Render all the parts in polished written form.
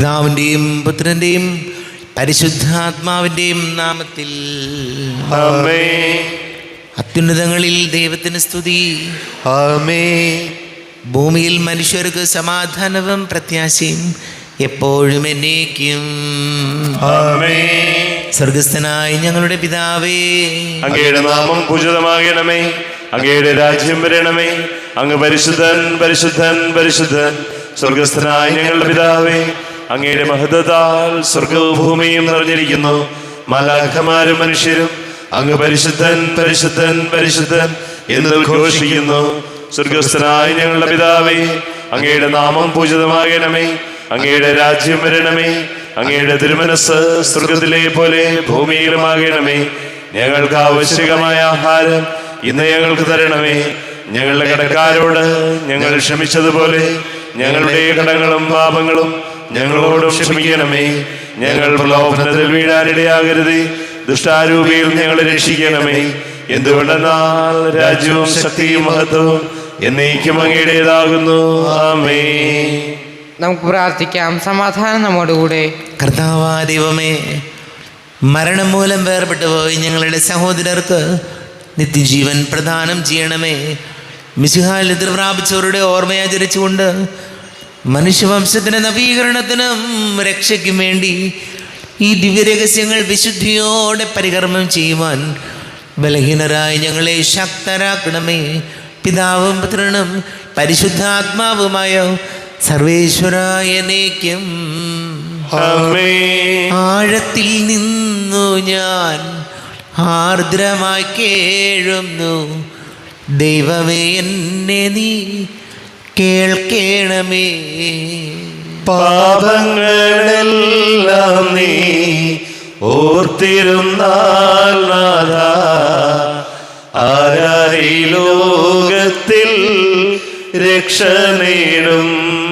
പിതാവിൻ്റെയും പുത്രൻ്റെയും പരിശുദ്ധാത്മാവിൻ്റെയും നാമത്തിൽ ആമേൻ. അത്യുന്നതങ്ങളിൽ ദൈവത്തിന് സ്തുതി. ആമേൻ. ഭൂമിയിൽ മനുഷ്യർക്ക് സമാധാനവും പ്രത്യാശയും എപ്പോഴും എന്നേക്കും. ആമേൻ. സ്വർഗസ്ഥനായ ഞങ്ങളുടെ പിതാവേ, അങ്ങയുടെ നാമം പൂജിതമാകണമേ. അങ്ങയുടെ രാജ്യം വരണമേ. അങ്ങ് പരിശുദ്ധൻ പരിശുദ്ധൻ പരിശുദ്ധൻ. സ്വർഗസ്ഥനായ ഞങ്ങളുടെ പിതാവേ, അങ്ങയുടെ മഹത്വത്താൽ സ്വർഗവും ഭൂമിയും നിറഞ്ഞിരിക്കുന്നു. മാലാഖമാരും മനുഷ്യരും അങ്ങ് പരിശുദ്ധൻ പരിശുദ്ധൻ പരിശുദ്ധൻ എന്ന് ഘോഷിക്കുന്നു. സ്വർഗസ്ഥനായ ഞങ്ങളുടെ പിതാവേ, അങ്ങയുടെ നാമം പൂജിതമാകണമേ. അങ്ങയുടെ രാജ്യം വരണമേ. അങ്ങയുടെ തിരുമനസ് സ്വർഗത്തിലെ പോലെ ഭൂമിയിലുമാകണമേ. ഞങ്ങൾക്ക് ആവശ്യകമായ ആഹാരം ഇന്ന് ഞങ്ങൾക്ക് തരണമേ. ഞങ്ങളുടെ കടക്കാരോട് ഞങ്ങൾ ക്ഷമിച്ചതുപോലെ ഞങ്ങളുടെ കടങ്ങളും പാപങ്ങളും ഞങ്ങളോടും ക്ഷമിക്കണമേ. ഞങ്ങൾ പ്രലോഭനത്തിൽ വീഴാനിടയാകരുതേ. ദുഷ്ടാരൂപിയിൽ ഞങ്ങളെ രക്ഷിക്കണമേ. എന്തുകൊണ്ടെന്നാൽ രാജ്യവും ശക്തിയും മഹത്വവും എന്നേക്കും അങ്ങയുടേതാകുന്നു. ആമേൻ. നമുക്ക് പ്രാർത്ഥിക്കാം. സമാധാനം നമ്മോടുകൂടെ. കർത്താവായ ദൈവമേ, മരണം മൂലം വേർപെട്ടു പോയി ഞങ്ങളുടെ സഹോദരർക്ക് നിത്യജീവൻ പ്രദാനം ചെയ്യണമേ. മിശിഹായിൽ എതിർ പ്രാപിച്ചവരുടെ ഓർമ്മയാചരിച്ചുകൊണ്ട് മനുഷ്യവംശത്തിൻ്റെ നവീകരണത്തിനും രക്ഷയ്ക്കും വേണ്ടി ഈ ദിവ്യരഹസ്യങ്ങൾ വിശുദ്ധിയോടെ പരികർമ്മം ചെയ്യുവാൻ ബലഹീനരായ ഞങ്ങളെ ശക്തരാക്കണമേ. പിതാവും പുത്രനും പരിശുദ്ധാത്മാവുമായ സർവേശ്വരായ എന്നേക്കും. ആഴത്തിൽ നിന്നു ഞാൻ ആർദ്രമായി കേഴുന്നു. ദൈവമേ, എന്നെ നീ കേൾക്കണമേ. പാപങ്ങളെല്ലാം നീ ഓർത്തിരുന്നാൽ നാഥാ, ആരായി ലോകത്തിൽ രക്ഷ നേടും.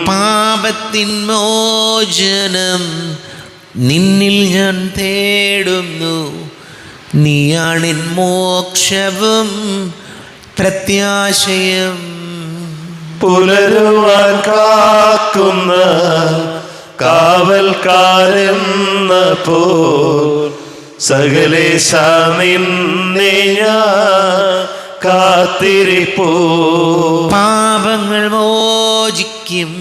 പാപത്തിൻ മോചനം നിന്നിൽ ഞാൻ തേടുന്നു. നീയാണിൻ മോക്ഷവും പ്രത്യാശയും. പുലരുവാൻ കാക്കുന്ന കാവൽക്കാരെന്ന പോൽ സകലേശ നിന്നെ ഞാൻ കാത്തിരിപ്പോ. പാപങ്ങൾ മോചിക്കും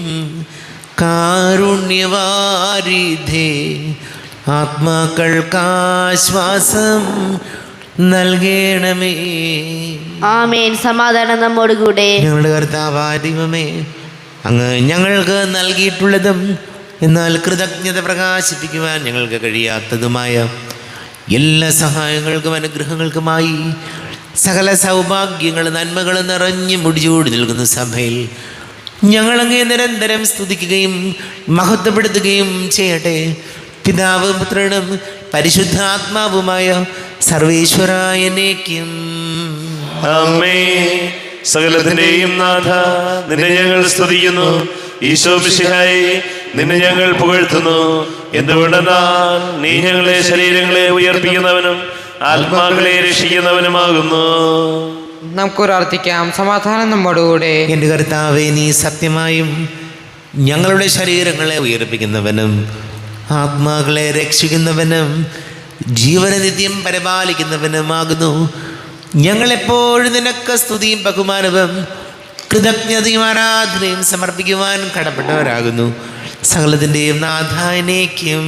കാരുണ്യവാരിധേ, ആത്മാക്കൾക്കാശ്വാസം നൽകണമേ. ആമേൻ. സമാധാനം നമ്മോട് കൂടെ. ഞങ്ങളുടെ കർത്താവായ ദൈവമേ, അങ്ങ് ഞങ്ങൾക്ക് നൽകിയിട്ടുള്ളതും എന്നാൽ കൃതജ്ഞത പ്രകാശിപ്പിക്കുവാൻ ഞങ്ങൾക്ക് കഴിയാത്തതുമായ എല്ലാ സഹായങ്ങൾക്കും അനുഗ്രഹങ്ങൾക്കുമായി സകല സൗഭാഗ്യങ്ങളും നന്മകളും നിറഞ്ഞു മുടിചൂടി നിൽക്കുന്ന സഭയിൽ ഞങ്ങളങ്ങേ നിരന്തരം സ്തുതിക്കുകയും മഹത്വപ്പെടുത്തുകയും ചെയ്യട്ടെ. പിതാവും പുത്രനും പരിശുദ്ധാത്മാവുമായ സർവേശ്വരായ എന്നേക്കും. ആമേൻ. സകലത്തിന്റെയും നാഥ, നിന്നെ ഞങ്ങൾ സ്തുതിക്കുന്നു. ഈശോ മിശിഹായേ, നിന്നെ ഞങ്ങൾ പുകഴ്ത്തുന്നു. എന്തുകൊണ്ടെന്നാൽ നീ ഞങ്ങളെ ശരീരങ്ങളെ ഉയർപ്പിക്കുന്നവനും ആത്മാക്കളെ രക്ഷിക്കുന്നവനുമാകുന്നു. നമുക്ക് പ്രാർത്ഥിക്കാം. സമാധാനം നമ്മോടുകൂടെ. എൻ്റെ കർത്താവേ, നീ സത്യമായും ഞങ്ങളുടെ ശരീരങ്ങളെ ഉയർപ്പിക്കുന്നവനും ആത്മാക്കളെ രക്ഷിക്കുന്നവനും ജീവന നിത്യം പരിപാലിക്കുന്നവനുമാകുന്നു. ഞങ്ങളെപ്പോഴും നിനക്ക് സ്തുതിയും ബഹുമാനവും കൃതജ്ഞതയും ആരാധനയും സമർപ്പിക്കുവാൻ കടപ്പെട്ടവരാകുന്നു. സകലത്തിൻ്റെയും നാഥാനേക്കും.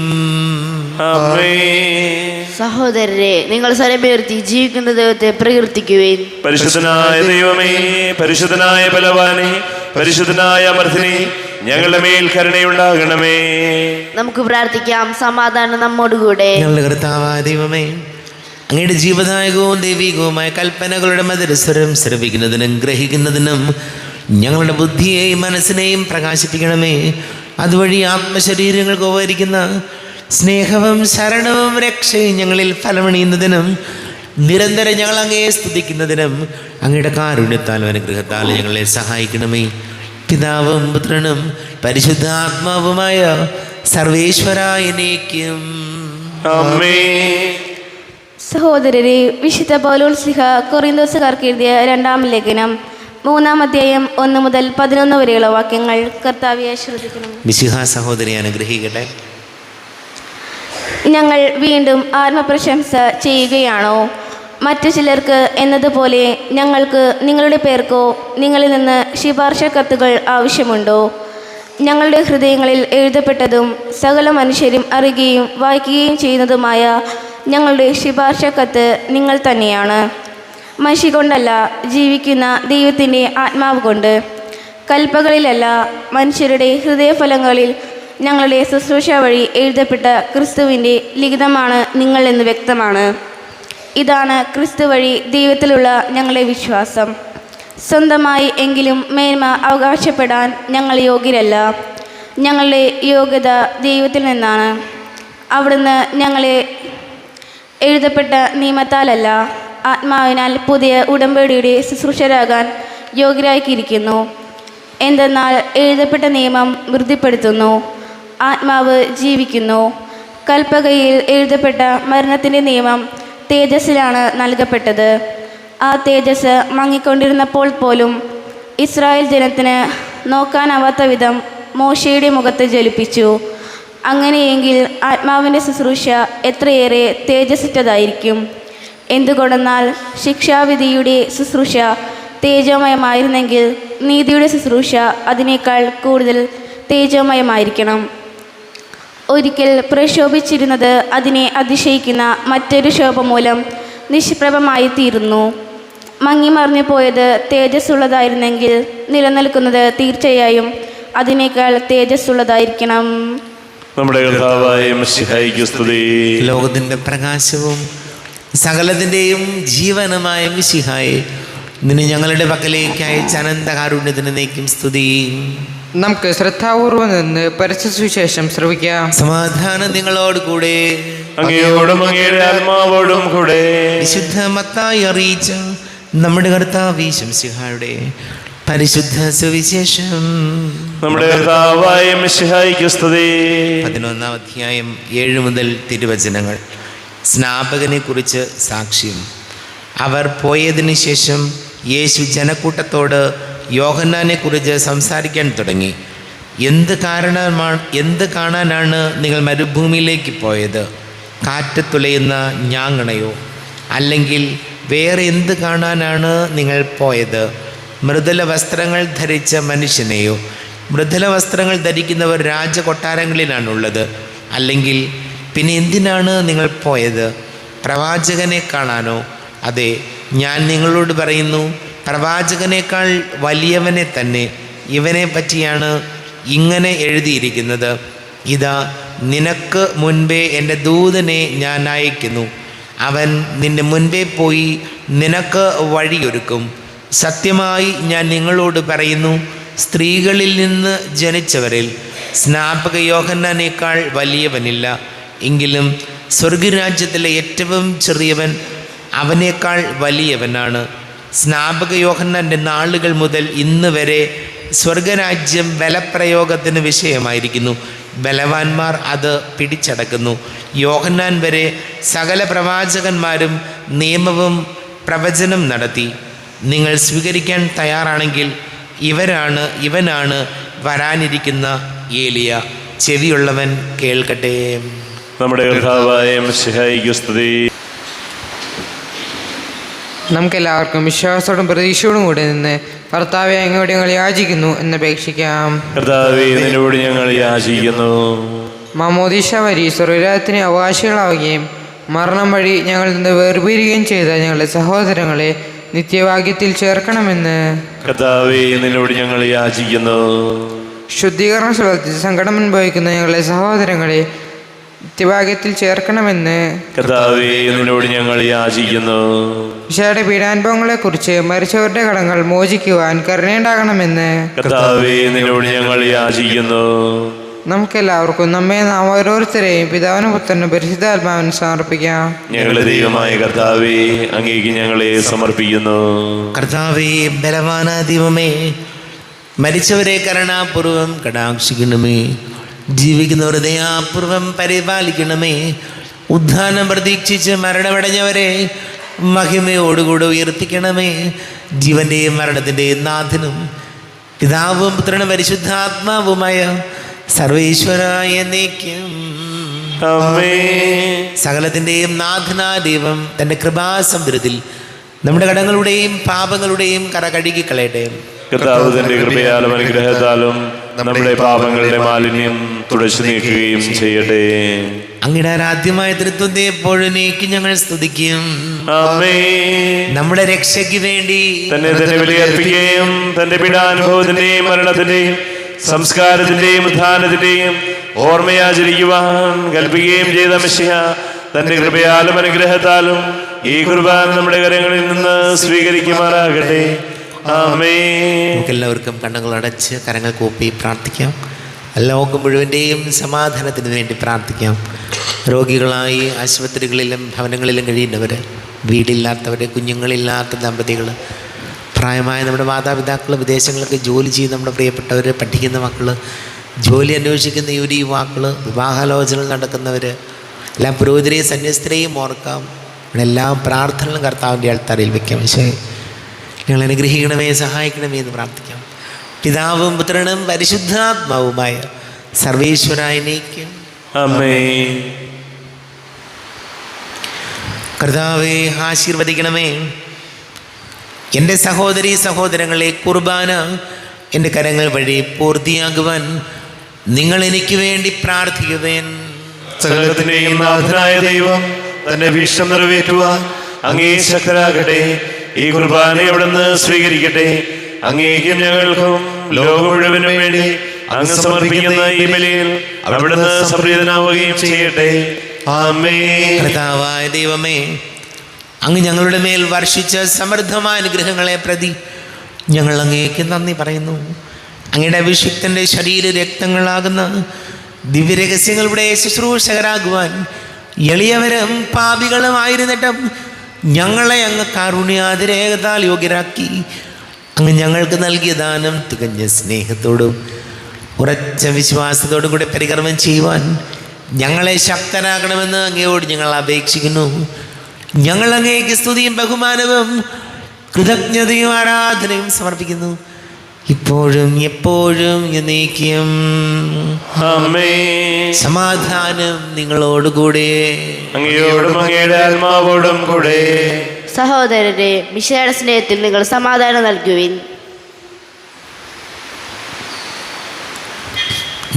സഹോദരരെ, നിങ്ങൾ സ്വരമുയർത്തി ജീവിക്കുന്ന ദൈവത്തെ പ്രകീർത്തിക്കുവേൻ. പരിശുദ്ധനായ ദൈവമേ, പരിശുദ്ധനായ ബലവാനേ, പരിശുദ്ധനായ അമർത്തിനെ, ഞങ്ങളുടെ മേൽ കരുണയുണ്ടാകണമേ. നമുക്ക് പ്രാർത്ഥിക്കാം. സമാധാനം നമ്മോടുകൂടെ. ഞങ്ങളുടെ കർത്താവായ ദൈവമേ, അങ്ങയുടെ ജീവദായകവും ദൈവികവുമായ കൽപ്പനകളുടെ മധുരസ്വരം ശ്രവിക്കുന്നതിനും ഗ്രഹിക്കുന്നതിനും ഞങ്ങളുടെ ബുദ്ധിയെയും മനസ്സിനെയും പ്രകാശിപ്പിക്കണമേ. അതുവഴി ആത്മശരീരങ്ങൾക്ക് ഉപകരിക്കുന്ന സ്നേഹവും ശരണവും രക്ഷയും ഞങ്ങളിൽ ഫലമണിയുന്നതിനും നിരന്തരം ഞങ്ങൾ അങ്ങയെ സ്തുതിക്കുന്നതിനും അങ്ങയുടെ കാരുണ്യത്താലും അനുഗ്രഹത്താലും ഞങ്ങളെ സഹായിക്കണമേ. പിതാവും പുത്രനും പരിശുദ്ധാത്മാവുമായ സർവേശ്വരായ എന്നേക്കും. ആമേൻ. സഹോദരരെ, വിശുദ്ധ പൗലോസ് ശ്ലീഹ കൊറിന്തോസുകാർക്ക് എഴുതിയ 2-ാം ലേഖനം 3 അധ്യായം 1 മുതൽ 11 വരെയുള്ള വാക്യങ്ങൾ. കർത്താവെ ശ്രദ്ധിക്കണം. മിശിഹ സഹോദരി അനുഗ്രഹിക്കട്ടെ. ഞങ്ങൾ വീണ്ടും ആത്മപ്രശംസ ചെയ്യുകയാണോ? മറ്റു ചിലർക്ക് എന്നതുപോലെ ഞങ്ങൾക്ക് നിങ്ങളുടെ പേർക്കോ നിങ്ങളിൽ നിന്ന് ശുപാർശ കത്തുകൾ ആവശ്യമുണ്ടോ? ഞങ്ങളുടെ ഹൃദയങ്ങളിൽ എഴുതപ്പെട്ടതും സകല മനുഷ്യരും അറിയുകയും വായിക്കുകയും ചെയ്യുന്നതുമായ ഞങ്ങളുടെ ശുപാർശ കത്ത് നിങ്ങൾ തന്നെയാണ്. മഷി കൊണ്ടല്ല, ജീവിക്കുന്ന ദൈവത്തിൻ്റെ ആത്മാവ് കൊണ്ട്. കൽപ്പകളിലല്ല, മനുഷ്യരുടെ ഹൃദയഫലങ്ങളിൽ ഞങ്ങളുടെ ശുശ്രൂഷ വഴി എഴുതപ്പെട്ട ക്രിസ്തുവിൻ്റെ ലിഖിതമാണ് നിങ്ങൾ എന്ന് വ്യക്തമാണ്. ഇതാണ് ക്രിസ്തു വഴി ദൈവത്തിലുള്ള ഞങ്ങളുടെ വിശ്വാസം. സ്വന്തമായി എങ്കിലും മേന്മ അവകാശപ്പെടാൻ ഞങ്ങൾ യോഗ്യരല്ല. ഞങ്ങളുടെ യോഗ്യത ദൈവത്തിൽ നിന്നാണ്. അവിടുന്ന് ഞങ്ങളെ എഴുതപ്പെട്ട നിയമത്താലല്ല, ആത്മാവിനാൽ പുതിയ ഉടമ്പടിയുടെ ശുശ്രൂഷരാകാൻ യോഗ്യരാക്കിയിരിക്കുന്നു. എന്തെന്നാൽ എഴുതപ്പെട്ട നിയമം വൃദ്ധിപ്പെടുത്തുന്നു, ആത്മാവ് ജീവിക്കുന്നു. കൽപ്പകയിൽ എഴുതപ്പെട്ട മരണത്തിൻ്റെ നിയമം തേജസ്സിലാണ് നൽകപ്പെട്ടത്. ആ തേജസ് മങ്ങിക്കൊണ്ടിരുന്നപ്പോൾ പോലും ഇസ്രായേൽ ജനത്തിന് നോക്കാനാവാത്ത വിധം മോശയുടെ മുഖത്ത് ജ്വലിപ്പിച്ചു. അങ്ങനെയെങ്കിൽ ആത്മാവിൻ്റെ ശുശ്രൂഷ എത്രയേറെ തേജസ്സിറ്റതായിരിക്കും. എന്തുകൊണ്ടെന്നാൽ ശിക്ഷാവിധിയുടെ ശുശ്രൂഷ തേജോമയമായിരുന്നെങ്കിൽ നീതിയുടെ ശുശ്രൂഷ അതിനേക്കാൾ കൂടുതൽ തേജോമയമായിരിക്കണം. ഒരിക്കൽ പ്രക്ഷോഭിച്ചിരുന്നത് അതിനെ അതിശയിക്കുന്ന മറ്റൊരു ശോഭ മൂലം നിഷ്പ്രഭമായി തീരുന്നു. മങ്ങിമറിഞ്ഞു പോയത് തേജസ്സുള്ളതായിരുന്നെങ്കിൽ നിലനിൽക്കുന്നത് തീർച്ചയായും അതിനേക്കാൾ തേജസ്സുള്ളതായിരിക്കണം. നമ്മുടെ കർത്താവായ മിശിഹായ്ക്ക് സ്തുതി. ലോകത്തിൻ്റെ പ്രകാശവും സകലത്തിൻ്റെയും ജീവനുമായ മിശിഹായെ, നിന്നെ ഞങ്ങളുടെ പക്കലേക്ക് അയച്ച അനന്തകാരുണ്യത്തിന് നീക്കും സ്തുതി. നമുക്ക് ശ്രദ്ധാപൂർവം നിന്ന് പരസ്യ സുവിശേഷം ശ്രവിക്കാം. സമാധാനം നിങ്ങളോട് കൂടെ. അങ്ങയോടും അങ്ങയുടെ ആത്മാവോടും കൂടെ. വിശുദ്ധ മത്തായി അറിയിച്ച നമ്മുടെ കർത്താവ് മിശിഹായുടെ പരിശുദ്ധ സുവിശേഷം. നമ്മുടെ കർത്താവായ മിശിഹായ്ക്ക് സ്തുതി. 11 അധ്യായം 7 മുതൽ തിരുവചനങ്ങൾ. സ്നാപകനെ കുറിച്ച് സാക്ഷ്യം. അവർ പോയതിന് ശേഷം യേശു ജനക്കൂട്ടത്തോട് യോഹന്നാനെ കുറിച്ച് സംസാരിക്കാൻ തുടങ്ങി. എന്ത് കാണാനാണ് നിങ്ങൾ മരുഭൂമിയിലേക്ക് പോയത്? കാറ്റ് തുലയുന്ന ഞാങ്ങണയോ? അല്ലെങ്കിൽ വേറെ എന്ത് കാണാനാണ് നിങ്ങൾ പോയത്? മൃദുല വസ്ത്രങ്ങൾ ധരിച്ച മനുഷ്യനെയോ? മൃദുല വസ്ത്രങ്ങൾ ധരിക്കുന്നവർ രാജകൊട്ടാരങ്ങളിലാണുള്ളത്. അല്ലെങ്കിൽ പിന്നെ എന്തിനാണ് നിങ്ങൾ പോയത്? പ്രവാചകനെ കാണാനോ? അതെ, ഞാൻ നിങ്ങളോട് പറയുന്നു, പ്രവാചകനേക്കാൾ വലിയവനെ തന്നെ. ഇവനെ പറ്റിയാണ് ഇങ്ങനെ എഴുതിയിരിക്കുന്നത്: ഇതാ, നിനക്ക് മുൻപേ എൻ്റെ ദൂതനെ ഞാൻ അയക്കുന്നു. അവൻ നിൻ്റെ മുൻപേ പോയി നിനക്ക് വഴിയൊരുക്കും. സത്യമായി ഞാൻ നിങ്ങളോട് പറയുന്നു, സ്ത്രീകളിൽ നിന്ന് ജനിച്ചവരിൽ സ്നാപക യോഹന്നാനേക്കാൾ വലിയവനില്ല. എങ്കിലും സ്വർഗരാജ്യത്തിലെ ഏറ്റവും ചെറിയവൻ അവനേക്കാൾ വലിയവനാണ്. സ്നാപക യോഹന്നാൻ്റെ നാളുകൾ മുതൽ ഇന്ന് വരെ സ്വർഗരാജ്യം ബലപ്രയോഗത്തിന് വിഷയമായിരിക്കുന്നു. ബലവാന്മാർ അത് പിടിച്ചടക്കുന്നു. യോഹന്നാൻ വരെ സകല പ്രവാചകന്മാരും നിയമവും പ്രവചനം നടത്തി. നിങ്ങൾ സ്വീകരിക്കാൻ തയ്യാറാണെങ്കിൽ ഇവനാണ് വരാനിരിക്കുന്ന ഏലിയ. ചെവിയുള്ളവൻ കേൾക്കട്ടെ. നമ്മുടെ കർത്താവായ മിശിഹായ്ക്ക് സ്തുതി. നമുക്കെല്ലാവർക്കും വിശ്വാസത്തോടും പ്രതീക്ഷയോടും കൂടി നിന്ന് കർത്താവെ അങ്ങോട്ട് ഞങ്ങൾ യാചിക്കുന്നു എന്നപേക്ഷിക്കാം. കർത്താവേ, നിന്നോട് ഞങ്ങൾ യാചിക്കുന്നു. മാമോദീസ വഴി സ്വർഗ്ഗരാജ്യത്തിന് അവകാശികളാവുകയും മരണം വഴി ഞങ്ങളിൽ നിന്ന് വേർപിരിയുകയും ചെയ്ത ഞങ്ങളുടെ സഹോദരങ്ങളെ നിത്യഭാഗ്യത്തിൽ ചേർക്കണമെന്ന് കർത്താവേ, നിന്നോട് ഞങ്ങൾ യാചിക്കുന്നു. ശുദ്ധീകരണ സ്ഥലത്തിൽ സങ്കടം അനുഭവിക്കുന്ന ഞങ്ങളുടെ സഹോദരങ്ങളെ നിത്യഭാഗ്യത്തിൽ ചേർക്കണമെന്ന് കർത്താവേ, നിന്നോട് ഞങ്ങൾ യാചിക്കുന്നു. ഈശോയുടെ പീഡാനുഭവങ്ങളെക്കുറിച്ച് മരിച്ചവരുടെ കടങ്ങൾ മോചിക്കുവാൻ കരുണയുണ്ടാകണമെന്ന് കർത്താവേ, നിന്നോട് ഞങ്ങൾ യാചിക്കുന്നു. നമുക്കെല്ലാവർക്കും നാം ഓരോരുത്തരെയും പിതാവിനും പുത്രനും പരിശുദ്ധാത്മാവിനും സമർപ്പിക്കാം. ഞങ്ങളുടെ ദൈവമായ കർത്താവേ, അങ്ങേക്ക് ഞങ്ങളെ സമർപ്പിക്കുന്നു. കർത്താവേ, ബലവാനായ ദൈവമേ, മരിച്ചവരെ കരുണാപൂർവം കടാക്ഷിക്കണമേ. ജീവിക്കുന്നവർ ദയാപൂർവം പരിപാലിക്കണമേ. ഉദ്ധാനം പ്രതീക്ഷിച്ച് മരണമടഞ്ഞവരെ മഹിമയോടുകൂടെ ഉയർത്തിക്കണമേ. ജീവന്റെയും മരണത്തിൻ്റെയും നാഥനും പിതാവും പുത്രനും പരിശുദ്ധാത്മാവുമായ സർവേശ്വരായ എന്നേക്കും ആമേൻ. സകലത്തിൻ്റെയും നാഥനായ ദൈവം തൻ്റെ കൃപാസമുദ്രത്തിൽ നമ്മുടെ കടങ്ങളുടെയും പാപങ്ങളുടെയും കറ കഴുകിക്കളയട്ടെ. കർത്താവ് തന്റെ കൃപയാലും അനുഗ്രഹത്താലും നമ്മുടെ പാപങ്ങളുടെ മാലിന്യം തുടച്ചു നീക്കുകയും ചെയ്യട്ടെ. അങ്ങയുടെ ആരാധ്യമായ തൃത്വത്തെ എപ്പോഴും നീക്കി ഞങ്ങൾ സ്തുതിക്കും. ആമേൻ. നമ്മുടെ രക്ഷയ്ക്ക് വേണ്ടി തന്നെ ബലിയർപ്പിക്കുകയും തന്റെ പീഡാനുഭവത്തിന്റെയും മരണത്തിന്റെയും സംസ്കാരത്തിന്റെയും ഉത്ഥാനത്തിന്റെയും ഓർമ്മയാചരിക്കുവാൻ കൽപ്പിക്കുകയും ചെയ്ത മിശിഹ തന്റെ കൃപയാലും അനുഗ്രഹത്താലും ഈ കുർബാന നമ്മുടെ കരങ്ങളിൽ നിന്ന് സ്വീകരിക്കുമാറാകട്ടെ. ആമേൻ. നമുക്കെല്ലാവർക്കും കണ്ണുകൾ അടച്ച് കരങ്ങൾ കൂപ്പി പ്രാർത്ഥിക്കാം. ലോകം മുഴുവൻ്റെയും സമാധാനത്തിന് വേണ്ടി പ്രാർത്ഥിക്കാം. രോഗികളായി ആശുപത്രികളിലും ഭവനങ്ങളിലും കഴിയുന്നവർ, വീടില്ലാത്തവർ, കുഞ്ഞുങ്ങളില്ലാത്ത ദമ്പതികൾ, പ്രായമായ നമ്മുടെ മാതാപിതാക്കൾ, വിദേശങ്ങളിലൊക്കെ ജോലി ചെയ്ത് നമ്മുടെ പ്രിയപ്പെട്ടവർ, പഠിക്കുന്ന മക്കൾ, ജോലി അന്വേഷിക്കുന്ന യുവാക്കൾ, വിവാഹാലോചനകൾ നടക്കുന്നവർ, എല്ലാ പുരോഹിതരെയും സന്യസ്തരെയും ഓർക്കാം. ഇവിടെ എല്ലാ പ്രാർത്ഥനകളും കർത്താവിൻ്റെ ആൾത്താരയിൽ വയ്ക്കാം. പക്ഷേ നിങ്ങൾ അനുഗ്രഹിക്കണമേ, സഹായിക്കണമേ എന്ന് പ്രാർത്ഥിക്കാം. പിതാവും പുത്രനും പരിശുദ്ധാത്മാവുമായ സർവേശ്വരായനേക്കും ആമേൻ. കർത്താവേ ആശീർവദിക്കണമേ. എൻ്റെ സഹോദരീ സഹോദരങ്ങളെ, കുർബാന എൻ്റെ കരങ്ങൾ വഴി പൂർത്തിയാകുവാൻ നിങ്ങൾ എനിക്ക് വേണ്ടി പ്രാർത്ഥിക്കുവേൻ. സകലത്തിന്റെയും നാഥനായ ദൈവം തന്റെ ഭീഷ്ടം നിറവേറ്റുവാൻ അങ്ങേ ശക്തരാകട്ടെ. ഈ കുർബാന അവിടുന്ന് സ്വീകരിക്കട്ടെ. അങ്ങേക്കും ഞങ്ങൾക്കും ലോകം മുഴുവനും വേണ്ടി അങ്ങ് സമർപ്പിക്കുന്ന ഈ ബലിയിൽ അവിടുന്ന് സംപ്രീതനാവുകയും ചെയ്യട്ടെ. ആമേൻ. കർത്താവായ ദൈവമേ, അങ്ങ് ഞങ്ങളുടെ മേൽ വർഷിച്ച സമൃദ്ധമായ അനുഗ്രഹങ്ങളെ പ്രതി ഞങ്ങൾ അങ്ങേക്ക് നന്ദി പറയുന്നു. അങ്ങയുടെ അഭിഷിക്തൻ്റെ ശരീര രക്തങ്ങളാകുന്ന ദിവ്യരഹസ്യങ്ങളുടെ ശുശ്രൂഷകരാകുവാൻ എളിയവരും പാപികളുമായിരുന്നിട്ടും ഞങ്ങളെ അങ്ങ് കാരുണ്യാതിരേകതാൽ യോഗ്യരാക്കി. അങ്ങ് ഞങ്ങൾക്ക് നൽകിയ ദാനം തികഞ്ഞ സ്നേഹത്തോടും ഉറച്ച വിശ്വാസത്തോടും കൂടെ പരികർമ്മം ചെയ്യുവാൻ ഞങ്ങളെ ശക്തരാക്കണമെന്ന് അങ്ങയോട് ഞങ്ങൾ അപേക്ഷിക്കുന്നു. ഞങ്ങൾ അങ്ങേക്ക് സ്തുതിയും ബഹുമാനവും കൃതജ്ഞതയും ആരാധനയും സമർപ്പിക്കുന്നു, ഇപ്പോഴും എപ്പോഴും എന്നേക്കും. ആമേൻ. സമാധാനം നിങ്ങളോടുകൂടെ. അങ്ങയോടും അങ്ങയുടെ ആത്മാവോടും കൂടെ. സഹോദരരെ, മിശിഹായുടെ സ്നേഹത്തിൽ നിങ്ങൾ സമാധാനം നൽകുവിൻ.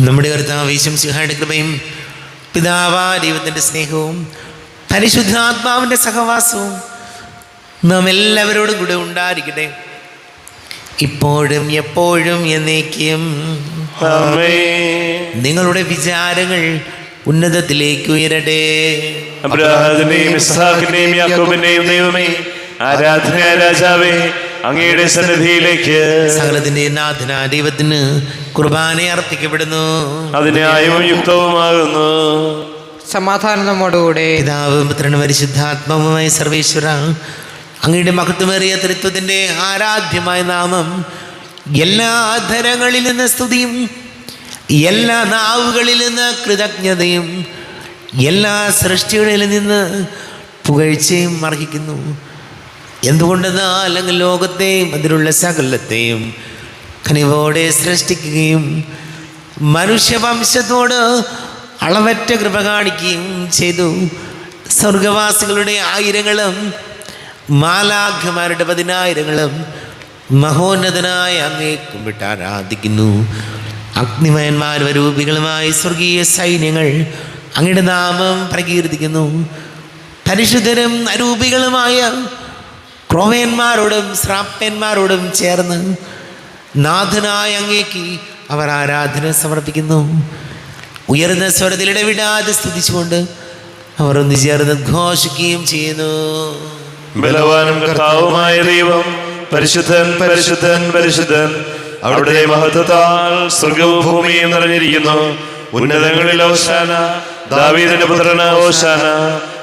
നമ്മുടെ കർത്താവ് യേശുമിശിഹായുടെ കൃപയും പിതാവായ ദൈവത്തിൻ്റെ സ്നേഹവും പരിശുദ്ധാത്മാവിൻ്റെ സഹവാസവും നാം എല്ലാവരോടും കൂടെ ഉണ്ടായിരിക്കട്ടെ, ഇപ്പോഴും എപ്പോഴും എന്നേക്കും. ആമേൻ. നിങ്ങളുടെ വിചാരങ്ങൾ ഉന്നതത്തിലേക്ക് ഉയരട്ടെ. അബ്രാഹാമിന്റെയും ഇസ്ഹാക്കിന്റെയും യാക്കോബിന്റെയും ദൈവമേ, ആരാധനായ രാജാവേ, അങ്ങയുടെ സന്നിധിയിലേക്ക് സകലത്തിന്റെ നാഥനായ ദൈവത്തിന് കുർബാന അർപ്പിക്കപ്പെടുന്നു. അത് ന്യായവും യുക്തവുമാകുന്നു. സമാധാനം നമ്മോടുകൂടെ. പിതാവും പുത്രനും പരിശുദ്ധാത്മാവുമായ സർവേശ്വര, അങ്ങയുടെ മഹത്വമേറിയ തൃത്വത്തിൻ്റെ ആരാധ്യമായ നാമം എല്ലാ ധരങ്ങളിൽ നിന്ന് സ്തുതിയും എല്ലാ നാവുകളിൽ നിന്ന് കൃതജ്ഞതയും എല്ലാ സൃഷ്ടികളിൽ നിന്ന് പുകഴ്ചയും അർഹിക്കുന്നു. എന്തുകൊണ്ടെന്നാൽ അങ്ങ് ലോകത്തെയും അതിലുള്ള സകലത്തെയും കനിവോടെ സൃഷ്ടിക്കുകയും മനുഷ്യവംശത്തോട് അളവറ്റ കൃപ കാണിക്കുകയും ചെയ്തു. സ്വർഗവാസികളുടെ ആയിരങ്ങളും മാലാഖമാരുടെ 10,000ങ്ങളും മഹോന്നതനായ അങ്ങേ കുമ്പിട്ട് ആരാധിക്കുന്നു. അഗ്നിമയന്മാരും അരൂപികളുമായ സ്വർഗീയ സൈന്യങ്ങൾ അങ്ങയുടെ നാമം പ്രകീർത്തിക്കുന്നു. പരിശുദ്ധരും അരൂപികളുമായ ക്രോവേന്മാരോടും ശ്രാപ്പന്മാരോടും ചേർന്ന് നാഥനായ അങ്ങേക്ക് അവർ ആരാധന സമർപ്പിക്കുന്നു. ഉയർന്ന സ്വരത്തിൽ ഇടവിടാതെ സ്തുതിച്ചുകൊണ്ട് അവർ ഒന്ന് ചേർന്ന് ഘോഷിക്കുകയും ചെയ്യുന്നു. ബലവാനും കർത്താവുമായ ദൈവം പരിശുദ്ധൻ പരിശുദ്ധൻ പരിശുദ്ധൻ, അവിടുത്തെ മഹത്വത്താൽ സ്വർഗവും ഭൂമിയും നിറഞ്ഞിരിക്കുന്നു. ഉന്നതങ്ങളിൽ ഓശാന, ദാവീദിന്റെ പുത്രന് ഓശാന.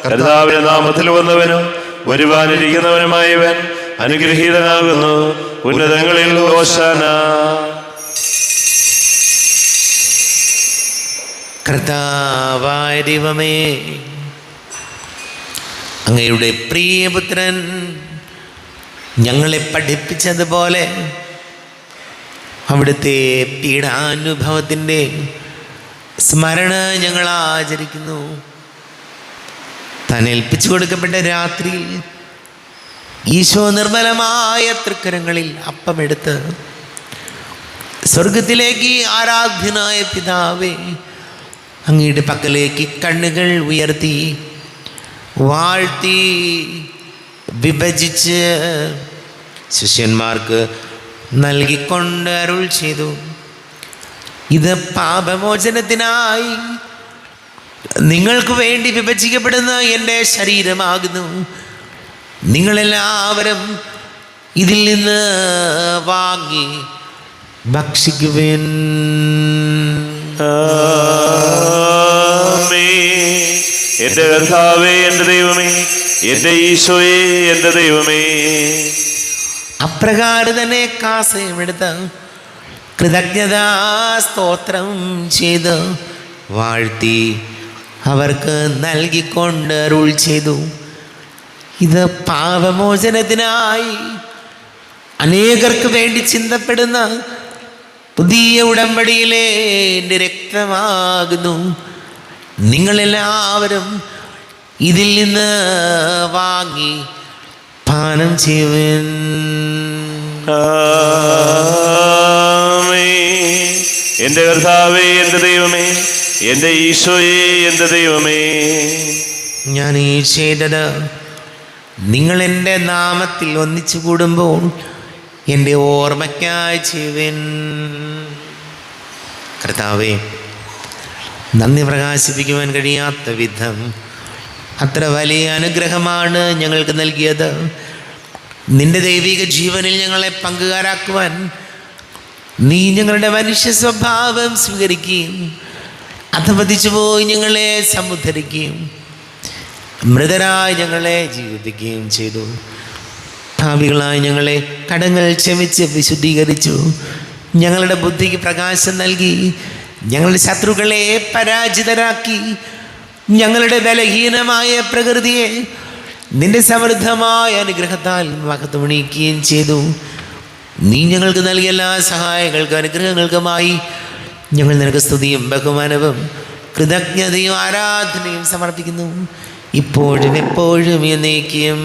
കർത്താവിന്റെ നാമത്തിൽ വന്നവനും വരുവാനിരിക്കുന്നവനുമായവൻ അനുഗ്രഹീതനാകുന്നു. ഉന്നതങ്ങളിൽ ഓശാന. കർത്താവായ ദൈവമേ, അങ്ങയുടെ പ്രിയപുത്രൻ ഞങ്ങളെ പഠിപ്പിച്ചതുപോലെ അവിടുത്തെ പീഡാനുഭവത്തിൻ്റെ സ്മരണ ഞങ്ങൾ ആചരിക്കുന്നു. താൻ ഏൽപ്പിച്ചു കൊടുക്കപ്പെട്ട രാത്രിയിൽ ഈശോ നിർമ്മലമായ തൃക്കരങ്ങളിൽ അപ്പമെടുത്ത് സ്വർഗത്തിലേക്ക് ആരാധ്യനായ പിതാവേ, അങ്ങയുടെ പക്കലേക്ക് കണ്ണുകൾ ഉയർത്തി വാഴ്ത്തി വിഭജിച്ച് ശിഷ്യന്മാർക്ക് നൽകിക്കൊണ്ട് അരുൾ ചെയ്തു, ഇത് പാപമോചനത്തിനായി നിങ്ങൾക്ക് വേണ്ടി വിഭജിക്കപ്പെടുന്ന എൻ്റെ ശരീരമാകുന്നു. നിങ്ങളെല്ലാവരും ഇതിൽ നിന്ന് വാങ്ങി ഭക്ഷിക്കുവിൻ. എന്റെ കർത്താവേ, എന്റെ ദൈവമേ, എന്റെ ഈശോയെ, എന്റെ ദൈവമേ. അപ്രകാരം തന്നെ കാസയുമെടുത്ത് കൃതജ്ഞതാ സ്തോത്രം ചെയ്ത് വാഴ്ത്തി അവർക്ക് നൽകിക്കൊണ്ട് അരുൾ ചെയ്തു, ഇത് പാപമോചനത്തിനായി അനേകർക്ക് വേണ്ടി ചിന്തപ്പെടുന്ന പുതിയ ഉടമ്പടിയിലെ എൻ്റെ രക്തമാകുന്നു. നിങ്ങളെല്ലാവരും ഇതിൽ നിന്ന് വാങ്ങി പാനം ചെയ്യുവിൻ. എന്റെ കർത്താവേ, എന്റെ ദൈവമേ, എന്റെ ഈശോയെ, എന്റെ ദൈവമേ. ഞാൻ ഈ ചെയ്തത് നിങ്ങൾ എൻ്റെ നാമത്തിൽ ഒന്നിച്ചു കൂടുമ്പോൾ എൻ്റെ ഓർമ്മയ്ക്കായി ചെയ്യുവിൻ. കർത്താവേ, നന്ദി പ്രകാശിപ്പിക്കുവാൻ കഴിയാത്ത വിധം അത്ര വലിയ അനുഗ്രഹമാണ് ഞങ്ങൾക്ക് നൽകിയത്. നിന്റെ ദൈവിക ജീവനിൽ ഞങ്ങളെ പങ്കുകാരാക്കുവാൻ നീ ഞങ്ങളുടെ മനുഷ്യ സ്വഭാവം സ്വീകരിക്കുകയും അധപതിച്ചു പോയി ഞങ്ങളെ സമുദ്ധരിക്കുകയും മൃതരായി ഞങ്ങളെ ജീവിപ്പിക്കുകയും ചെയ്തു. ഭാവികളായി ഞങ്ങളെ കടങ്ങൾ ക്ഷമിച്ച് വിശുദ്ധീകരിച്ചു. ഞങ്ങളുടെ ബുദ്ധിക്ക് പ്രകാശം നൽകി ഞങ്ങളുടെ ശത്രുക്കളെ പരാജിതരാക്കി. ഞങ്ങളുടെ ബലഹീനമായ പ്രകൃതിയെ നിന്റെ സമൃദ്ധമായ അനുഗ്രഹത്താൽ മഹത്വമണിയിക്കുകയും ചെയ്തു. നീ ഞങ്ങൾക്ക് നൽകിയ എല്ലാ സഹായങ്ങൾക്കും അനുഗ്രഹങ്ങൾക്കുമായി ഞങ്ങൾ നിനക്ക് സ്തുതിയും ബഹുമാനവും കൃതജ്ഞതയും ആരാധനയും സമർപ്പിക്കുന്നു, ഇപ്പോഴും എപ്പോഴും എന്നേക്കും.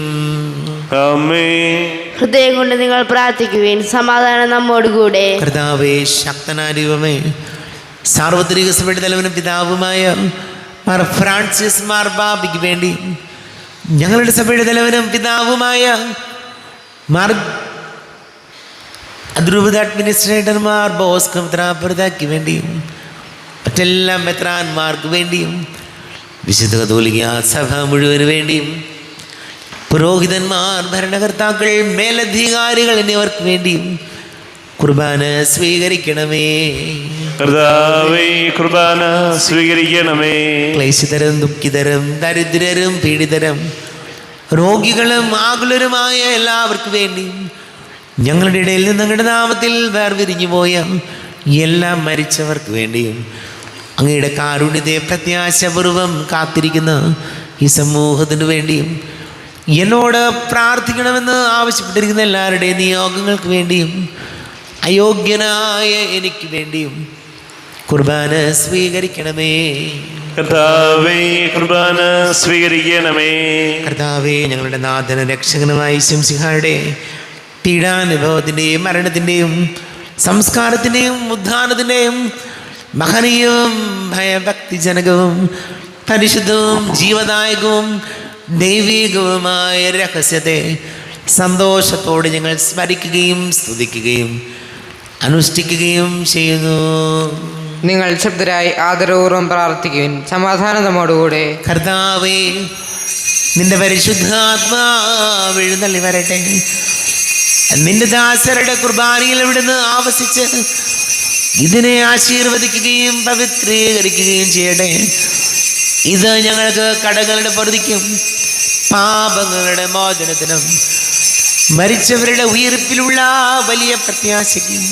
ഹൃദയം കൊണ്ട് നിങ്ങൾ പ്രാർത്ഥിക്കുവിൻ. സമാധാനം നമ്മോടുകൂടെ. കർത്താവേ, ശക്തനായ ദൈവമേ, സാർവത്രിക സഭയുടെ തലവനും പിതാവുമായ മാർ ഫ്രാൻസിസ് മാർപ്പാപ്പയ്ക്ക് വേണ്ടി ഞങ്ങളുടെ സഭയുടെ തലവനും പിതാവുമായ മാർ അദ്രൂപത അഡ്മിനിസ്ട്രേറ്റർമാർ ബോസ്കോ മെത്രാപ്പൊലീത്തായ്ക്ക് വേണ്ടിയും മറ്റെല്ലാ മെത്രാന്മാർക്ക് വേണ്ടിയും വിശുദ്ധ കത്തോലിക്ക സഭ മുഴുവന് വേണ്ടിയും പുരോഹിതന്മാർ, ഭരണകർത്താക്കൾ, മേലധികാരികൾ എന്നിവർക്ക് വേണ്ടിയും കുർബാന സ്വീകരിക്കണമേ. കർത്താവേ, കുർബാന സ്വീകരിക്കണമേ. ക്ലേശിതരും ദുഃഖിതരും ദരിദ്രരും പീഡിതരും രോഗികളും ആകുലരുമായ എല്ലാവർക്കും വേണ്ടിയും ഞങ്ങളുടെ ഇടയിൽ നിന്ന് അങ്ങയുടെ നാമത്തിൽ വേർപിരിഞ്ഞു പോയ എല്ലാ മരിച്ചവർക്ക് വേണ്ടിയും അങ്ങയുടെ കാരുണ്യത്തെ പ്രത്യാശപൂർവം കാത്തിരിക്കുന്ന ഈ സമൂഹത്തിനു വേണ്ടിയും എന്നോട് പ്രാർത്ഥിക്കണമെന്ന് ആവശ്യപ്പെട്ടിരിക്കുന്ന എല്ലാവരുടെയും നിയോഗങ്ങൾക്ക് വേണ്ടിയും അയോഗ്യനായ എനിക്ക് വേണ്ടിയും കുർബാന സ്വീകരിക്കണമേ. കർത്താവേ, കുർബാന സ്വീകരിക്കണമേ. കർത്താവേ, ഞങ്ങളുടെ നാഥന രക്ഷകനുമായ ശംസിഹായുടെ പീഡാനുഭവത്തിൻ്റെയും മരണത്തിൻ്റെയും സംസ്കാരത്തിൻ്റെയും ഉദ്ധാനത്തിൻ്റെയും മഹനീയവും ഭയഭക്തിജനകവും പരിശുദ്ധവും ജീവദായകവും ദൈവികവുമായ രഹസ്യത്തെ സന്തോഷത്തോടെ ഞങ്ങൾ സ്മരിക്കുകയും സ്തുതിക്കുകയും അനുഷ്ഠിക്കുകയും ചെയ്യുന്നു. നിങ്ങൾ ശബ്ദരായി ആദരപൂർവ്വം പ്രാർത്ഥിക്കുവിൻ. സമാധാനം നമ്മോടുകൂടെ. കർത്താവേ, നിന്റെ പരിശുദ്ധാത്മാവ് എഴുന്നള്ളി വരട്ടെ. നിന്റെ ദാസരുടെ കുർബാനയിൽ ഇവിടുന്ന് ആവസിച്ച് ഇതിനെ ആശീർവദിക്കുകയും പവിത്രീകരിക്കുകയും ചെയ്യട്ടെ. ഇത് ഞങ്ങൾക്ക് കടങ്ങളുടെ പൊറുതിക്കും പാപങ്ങളുടെ മോചനത്തിനും മരിച്ചവരുടെ ഉയർപ്പിലുള്ള വലിയ പ്രത്യാശയ്ക്കും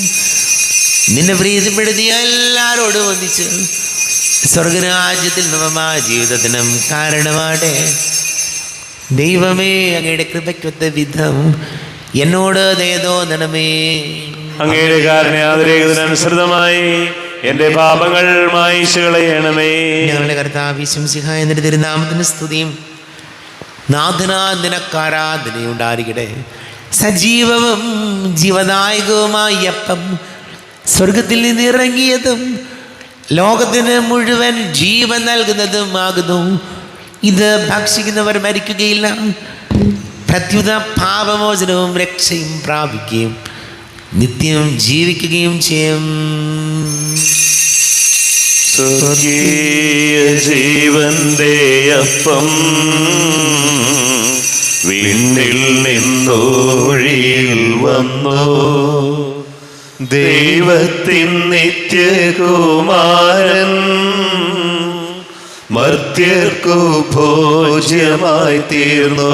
നിന്നെ പ്രീതിപ്പെടുത്തിയ എല്ലാവരോടും ഒന്നിച്ച് സ്വർഗരാജ്യത്തിൽ നവമായ ജീവിതത്തിനും കാരണമാട്ടെ. ദൈവമേ, അങ്ങയുടെ കൃപയ്ക്കൊത്ത വിധം എന്നോട് ദയ തോന്നണമേ. അങ്ങയുടെ കാരുണ്യാതിരേകത്തിനനുസൃതമായി എന്റെ പാപങ്ങൾ മായിച്ചു കളയണമേ. ഞങ്ങളുടെ കർത്താവ് മിശിഹായ നിന്റെ തിരുനാമത്തിന് സ്തുതിയും നാഥനാ നിനക്കാരാധനയുണ്ടായിരിക്കട്ടെ. സജീവവും ജീവദായകവുമായ അപ്പം സ്വർഗത്തിൽ നിന്ന് ഇറങ്ങിയതും ലോകത്തിന് മുഴുവൻ ജീവൻ നൽകുന്നതുമാകുന്നു. ഇത് ഭക്ഷിക്കുന്നവർ മരിക്കുകയില്ല, പ്രത്യുത പാപമോചനവും രക്ഷയും പ്രാപിക്കുകയും നിത്യം ജീവിക്കുകയും ചെയ്യും. സ്വർഗീയ ജീവന്റെ അപ്പം വിണ്ണിൽ നിന്നൊഴിയിൽ വന്നു, ദൈവത്തിൻ നിത്യകുമാരൻ മർത്യർക്കു ഭോജ്യമായി തീർന്നു.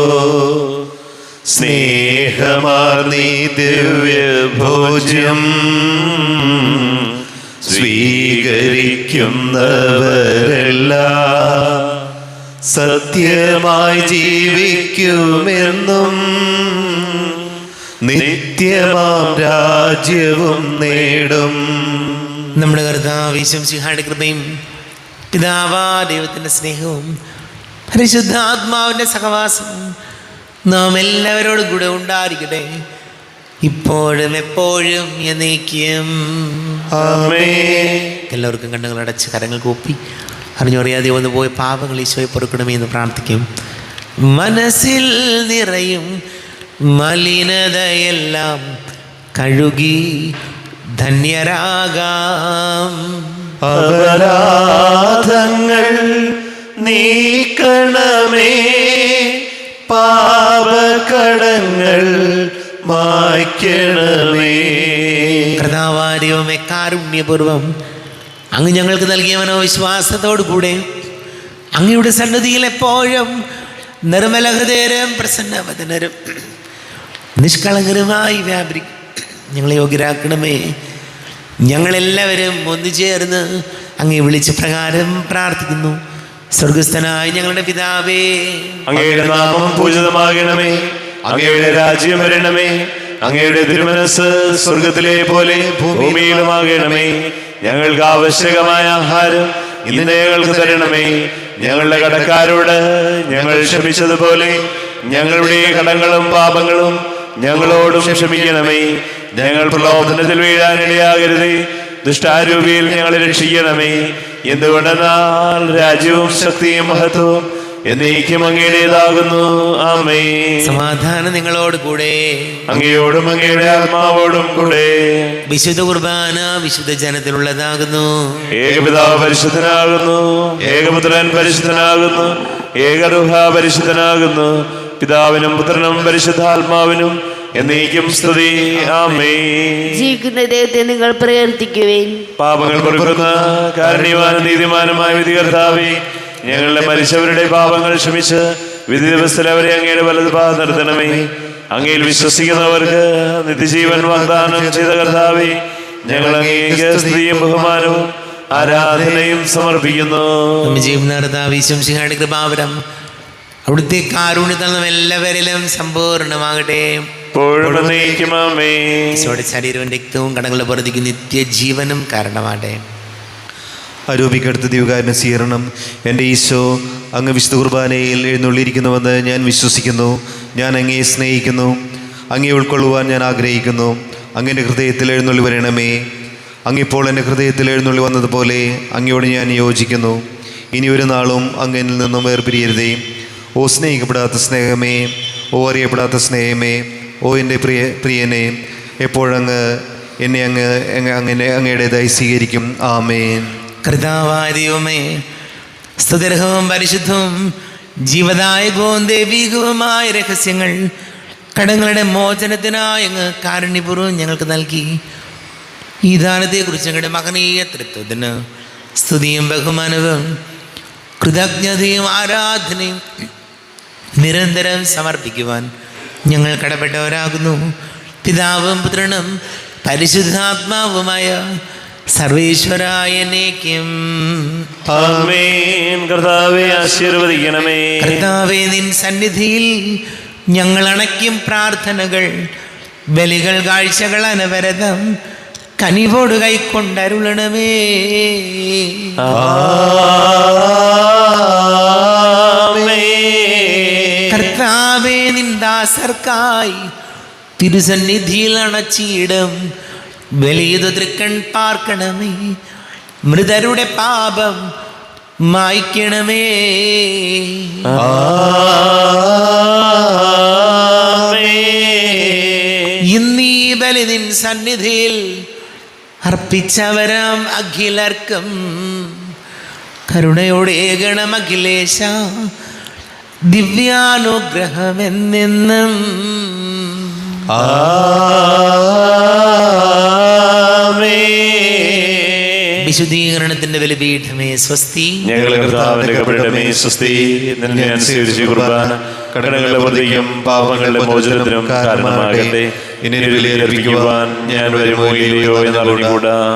സ്നേഹമാർന്നീ ദിവ്യ ഭോജ്യം സ്വീകരിക്കുന്നവരെല്ലാം സത്യമായി ജീവിക്കുമെന്നും നിത്യമാം രാജ്യവും നേടും. നമ്മുടെ കർത്താവ് മിശിഹായുടെ കൃപയും പിതാവാ ദൈവത്തിൻ്റെ സ്നേഹവും പരിശുദ്ധാത്മാവിൻ്റെ സഹവാസവും നാം എല്ലാവരോടും കൂടെ ഉണ്ടായിരിക്കട്ടെ, ഇപ്പോഴും എപ്പോഴും എന്നേക്കും. ആമേൻ. എല്ലാവർക്കും കണ്ണുകൾ അടച്ച് കരങ്ങൾ കൂപ്പി അറിഞ്ഞറിയാതെ വന്നു പോയ പാപങ്ങൾ ഈശോയെ പൊറുക്കണമേ എന്ന് പ്രാർത്ഥിക്കും. മനസ്സിൽ നിറയും മലിനതയെല്ലാം കഴുകി ധന്യരാകാം. അപരാധങ്ങൾ നീക്കണമേ, പാപകടങ്ങൾ മായ്ക്കണമേ. കർത്താവാരിയുമേ കാരുണ്യപൂർവം അങ്ങ് ഞങ്ങൾക്ക് നൽകിയ മനോവിശ്വാസത്തോടു കൂടെ അങ്ങയുടെ സന്നിധിയിൽ എപ്പോഴും നിർമ്മല ഹൃദയരും പ്രസന്നവദനരും നിഷ്കളങ്കരുമായി വ്യാപരിക്കും. ഞങ്ങളെ യോഗ്യരാക്കണമേ. ഞങ്ങളെല്ലാവരും ഒന്നുചേർന്ന് അങ്ങേ വിളിച്ച പ്രകാരം പ്രാർത്ഥിക്കുന്നു. സ്വർഗസ്ഥനായ ഞങ്ങളുടെ പിതാവേ, അങ്ങയുടെ നാമം പൂജിതമാകണമേ, അങ്ങയുടെ രാജ്യം വരണമേ, അങ്ങയുടെ തിരുമനസ് സ്വർഗത്തിലെ പോലെ ഭൂമിയിലുമാകണമേ. ഞങ്ങൾക്ക് ആവശ്യകമായ ആഹാരം ഇന്ന് ഞങ്ങൾക്ക് തരണമേ. ഞങ്ങളുടെ കടക്കാരോട് ഞങ്ങൾ ക്ഷമിച്ചതുപോലെ ഞങ്ങളുടെ കടങ്ങളും പാപങ്ങളും ഞങ്ങളോടും ക്ഷമിക്കണമേ. ഞങ്ങൾ പ്രലോഭനത്തിൽ വീഴാനിടയാകരുതേ, ദുഷ്ടാരൂപിയിൽ ഞങ്ങളെ രക്ഷിക്കണമേ. എന്തുകൊണ്ടെന്നാൽ രാജ്യവും ശക്തിയും മഹത്വവും എന്നേക്കും അങ്ങയുടേതാകുന്നു. ആമേൻ. സമാധാനം നിങ്ങളോട് കൂടെ, അങ്ങയോടും അങ്ങയുടെ ആത്മാവോടും കൂടെ. വിശുദ്ധ കുർബാന വിശുദ്ധ ജനത്തിലുള്ളതാകുന്നു. ഏകപിതാവ് പരിശുദ്ധനാകുന്നു, ഏകപുത്രൻ പരിശുദ്ധനാകുന്നു, ഏകരൂഹ പരിശുദ്ധനാകുന്നു. പിതാവിനും പുത്രനും പരിശുദ്ധാത്മാവിനും എന്നേക്കും സ്തുതി. ആമേൻ. ജീവിക്കുന്ന ദൈവത്തെ നിങ്ങൾ പ്രകീർത്തിക്കുവേൻ. പാപങ്ങൾ പൊറുക്കുന്ന കാരുണ്യവാനും നീതിമാനുമായ വിധികർത്താവേ, ഞങ്ങളുടെ മരിച്ചവരുടെ പാപങ്ങൾ ക്ഷമിച്ച് വിധി ദിവസത്തിൽ അവരെ അങ്ങയുടെ വലതുഭാഗത്ത് നിർത്തണമേ. അങ്ങയിൽ വിശ്വസിക്കുന്നവർക്ക് നിത്യജീവൻ വാഗ്ദാനം ചെയ്ത കർത്താവേ, ഞങ്ങൾ അങ്ങേക്ക് സ്തുതിയും ബഹുമാനവും ആരാധനയും സമർപ്പിക്കുന്നു. മിശിഹായുടെ കൃപാവരം അവിടുത്തെ കാരുണ്യത്താൽ നാം എല്ലാവരിലും സമ്പൂർണ്ണമാകട്ടെ. ഇപ്പോഴും എന്നേക്കും ആമേൻ. ഈശോയുടെ ശരീരവും രക്തവും കടങ്ങളുടെ പുറത്തേക്ക് നിത്യജീവനും കാരണമാകട്ടെ. ആരോപിക്കടുത്ത ദിവ്യകാരുണ്യ സ്വീകരണം. എൻ്റെ ഈശോ, അങ്ങ് വിശുദ്ധ കുർബാനയിൽ എഴുന്നള്ളിയിരിക്കുന്നുവെന്ന് ഞാൻ വിശ്വസിക്കുന്നു. ഞാൻ അങ്ങയെ സ്നേഹിക്കുന്നു. അങ്ങയെ ഉൾക്കൊള്ളുവാൻ ഞാൻ ആഗ്രഹിക്കുന്നു. അങ്ങയുടെ ഹൃദയത്തിൽ എഴുന്നള്ളി വരണമേ. അങ്ങിപ്പോൾ എൻ്റെ ഹൃദയത്തിൽ എഴുന്നള്ളി വന്നതുപോലെ അങ്ങയോട് ഞാൻ യോജിക്കുന്നു. ഇനി ഒരു നാളും അങ്ങിൽ നിന്നും വേർപിരിയരുതേ. ഓ സ്നേഹിക്കപ്പെടാത്ത സ്നേഹമേ, ഓ അറിയപ്പെടാത്ത സ്നേഹമേ, ഓ എൻ്റെ പ്രിയനെ, എപ്പോഴങ്ങ് എന്നെ അങ്ങനെ അങ്ങയുടേതായി സ്വീകരിക്കും. ആമേൻ. കർത്താവായ ദൈവമേ, സ്തുതിർഹവും പരിശുദ്ധവും ജീവദായകവും ദൈവികവുമായ രഹസ്യങ്ങൾ കടങ്ങളുടെ മോചനത്തിനായി അങ്ങ് കാരുണ്യപൂർവ്വം ഞങ്ങൾക്ക് നൽകി. ഈ ദാനത്തെക്കുറിച്ച് ഞങ്ങളുടെ മഹനീയ തൃത്വത്തിന് സ്തുതിയും ബഹുമാനവും കൃതജ്ഞതയും ആരാധനയും നിരന്തരം സമർപ്പിക്കുവാൻ ഞങ്ങൾ കടപ്പെട്ടവരാകുന്നു. പിതാവും പുത്രനും പരിശുദ്ധാത്മാവുമായ സർവേശ്വരായ എന്നേക്കും ആമേൻ. കർത്താവേ ആശീർവദിക്കണമേ. കർത്താവേ, നിൻ സന്നിധിയിൽ ഞങ്ങൾ അണയ്ക്കും പ്രാർത്ഥനകൾ ബലികൾ കാഴ്ചകൾ അനവരതം കനിവോട് കൈക്കൊണ്ടരുളണമേ. കർത്താവേ, നിന്ദാസർക്കായി തിരുസന്നിധിയിൽ അണച്ചിടും വലിയത് തൃക്കൺ പാർക്കണമേ. മൃതരുടെ പാപം മായ്ക്കണമേ. ഇന്നീ ബലി നിൻ സന്നിധിയിൽ അർപ്പിച്ചവരാം അഖിലർക്കും കരുണയോടെ ഏകണം അഖിലേശ, ദിവ്യാനുഗ്രഹമെന്നെന്നും. വിശുദ്ധീകരണത്തിന്റെ ബലിപീഠമേ സ്വസ്തി. ഞങ്ങളെ കർത്താവിന്റെ കബരിടമേ സ്വസ്തി. നിന്നെ അനുസരിച്ച് കുർബാന കടങ്ങളുടെ പ്രതിക്കും പാപങ്ങളുടെ മോചനത്തിനും കാരണമാകട്ടെ. ഇനി ബലിയർപ്പിക്കുവാൻ ഞാൻ വരുമോ ഇല്ലയോ എന്നറിഞ്ഞുകൂടാ.